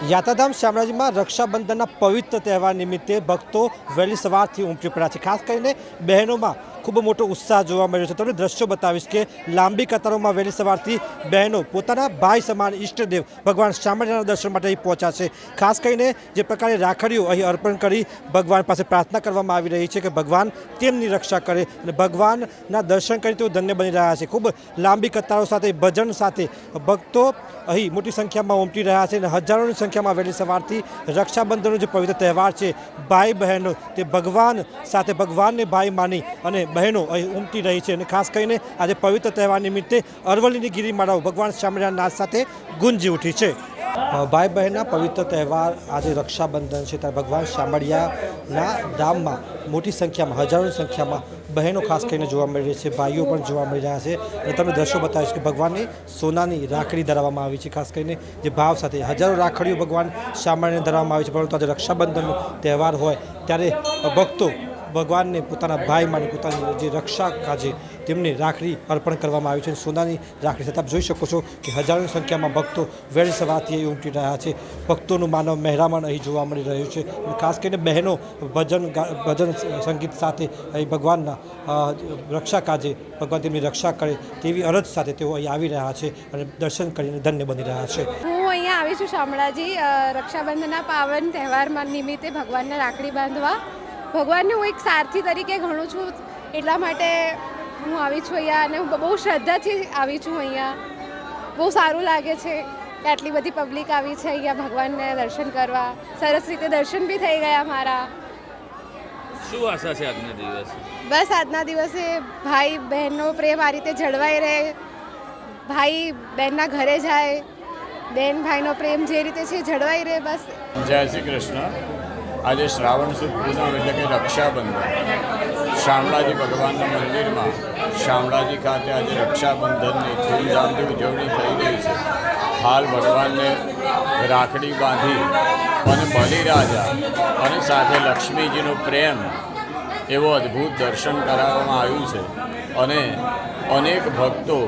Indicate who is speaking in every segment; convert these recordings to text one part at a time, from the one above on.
Speaker 1: યાત્રાધામ શામળાજીમાં રક્ષાબંધનના પવિત્ર તહેવાર નિમિત્તે ભક્તો વહેલી સવારથી ઉમટી પડ્યા છે। ખાસ કરીને બહેનોમાં ખૂબ મોટો ઉત્સાહ જોવા મળ્યો છે। તમને દ્રશ્યો બતાવીશ કે લાંબી કતારોમાં વહેલી સવારથી બહેનો પોતાના ભાઈ સમાન ઈષ્ટદેવ ભગવાન શામળાજીના દર્શન માટે અહીં પહોંચ્યા છે। ખાસ કરીને જે પ્રકારે રાખડીઓ અહીં અર્પણ કરી ભગવાન પાસે પ્રાર્થના કરવામાં આવી રહી છે કે ભગવાન તેમની રક્ષા કરે અને ભગવાનના દર્શન કરી તેઓ ધન્ય બની રહ્યા છે। ખૂબ લાંબી કતારો સાથે ભજન સાથે ભક્તો અહીં મોટી સંખ્યામાં ઉમટી રહ્યા છે અને હજારોની સંખ્યામાં વહેલી સવારથી રક્ષાબંધનનો જે પવિત્ર તહેવાર છે, ભાઈ બહેનો તે ભગવાન સાથે ભગવાનને ભાઈ માની અને બહેનો અહીં ઉમટી રહી છે। અને ખાસ કરીને આજે પવિત્ર તહેવાર નિમિત્તે અરવલ્લીની ગિરિમાળાઓ ભગવાન શામળાજીના નાદ સાથે ગુંજી ઉઠી છે। ભાઈ બહેનના પવિત્ર તહેવાર આજે રક્ષાબંધન છે ત્યારે ભગવાન શામળિયાના ધામમાં મોટી સંખ્યામાં હજારોની સંખ્યામાં બહેનો ખાસ કરીને જોવા મળી રહી છે, ભાઈઓ પણ જોવા મળી રહ્યા છે। અને તમે દ્રશ્યો બતાવીશ કે ભગવાનને સોનાની રાખડી ધરાવવામાં આવી છે। ખાસ કરીને જે ભાવ સાથે હજારો રાખડીઓ ભગવાન શામળિયાને ધરાવવામાં આવી છે, પરંતુ આજે રક્ષાબંધનનો તહેવાર હોય ત્યારે ભક્તો ભગવાનને પોતાના ભાઈ માની પોતાની જે રક્ષા કાજે તેમને રાખડી અર્પણ કરવામાં આવી છે। સોનાની રાખડી સાથે આપ જોઈ શકો છો કે હજારોની સંખ્યામાં ભક્તો વહેલી સવારથી અહીં ઉમટી રહ્યા છે। ભક્તોનું માનવ મહેરામણ અહીં જોવા મળી રહ્યું છે અને ખાસ કરીને બહેનો ભજન સંગીત સાથે અહીં ભગવાનના રક્ષા કાજે ભગવાન તેમની રક્ષા કરે તેવી અરજ સાથે તેઓ અહીં આવી રહ્યા છે અને દર્શન કરીને ધન્ય બની રહ્યા છે।
Speaker 2: હું અહીંયા આવી છું શામળાજી રક્ષાબંધનના પાવન તહેવારમાં નિમિત્તે ભગવાનને રાખડી બાંધવા। ભગવાનને હું એક સારથી તરીકે ગણું છું, એટલા માટે હું આવી છું અહીંયા અને હું બહુ શ્રદ્ધાથી આવી છું અહીંયા। બહુ સારું લાગે છે કે આટલી બધી પબ્લિક આવી છે અહીંયા ભગવાનને દર્શન કરવા। સરસ રીતે દર્શન બી થઈ ગયા મારા।
Speaker 3: શું આશા છે આજના દિવસે?
Speaker 2: બસ આજના દિવસે ભાઈ બહેનનો પ્રેમ આ રીતે જળવાઈ રહે, ભાઈ બહેનના ઘરે જાય, બહેન ભાઈનો પ્રેમ જે રીતે છે જળવાઈ રહે। બસ
Speaker 4: જય શ્રી કૃષ્ણ। આજે શ્રાવણ સુદ પૂનમ એટલે કે રક્ષાબંધન શામળાજી ભગવાનના મંદિરમાં શામળાજી ખાતે આજે રક્ષાબંધનની ધૂમધામથી ઉજવણી થઈ રહી છે। હાલ ભગવાનને રાખડી બાંધી અને બલિરાજા અને સાથે લક્ષ્મીજીનો પ્રેમ એવો અદ્ભુત દર્શન કરાવવામાં આવ્યું છે અને અનેક ભક્તો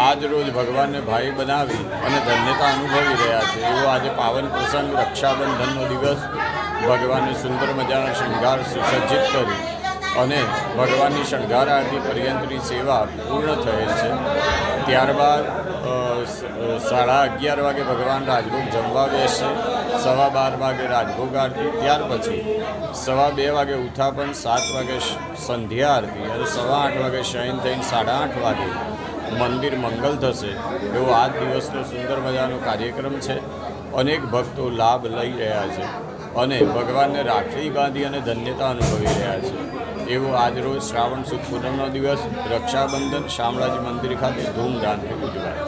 Speaker 4: આજ રોજ ભગવાનને ભાઈ બનાવી અને ધન્યતા અનુભવી રહ્યા છે। એવો આજે પાવન પ્રસંગ રક્ષાબંધનનો દિવસ ભગવાનની સુંદર મજાનો શણગાર સુસજ્જિત કરી અને ભગવાનની શણગાર આરતી પર્યંતની સેવા પૂર્ણ થયેલ છે। ત્યારબાદ 11:30 વાગે ભગવાન રાજભોગ જમવા બેસશે, 12:15 વાગે રાજભોગ આરતી, ત્યાર પછી 2:15 વાગે ઉત્થાપન, 7 વાગે સંધ્યા આરતી અને 8:15 વાગે શયન થઈને 8:30 વાગે મંદિર મંગલ થશે। એવો આ દિવસનો સુંદર મજાનો કાર્યક્રમ છે। અનેક ભક્તો લાભ લઈ રહ્યા છે અને ભગવાનને રાખડી બાંધી અને ધન્યતા અનુભવી રહ્યા છે। એવો આજરોજ શ્રાવણ સુદ પૂનમનો દિવસ રક્ષાબંધન શામળાજી મંદિર ખાતે ધૂમધામથી ઉજવાય।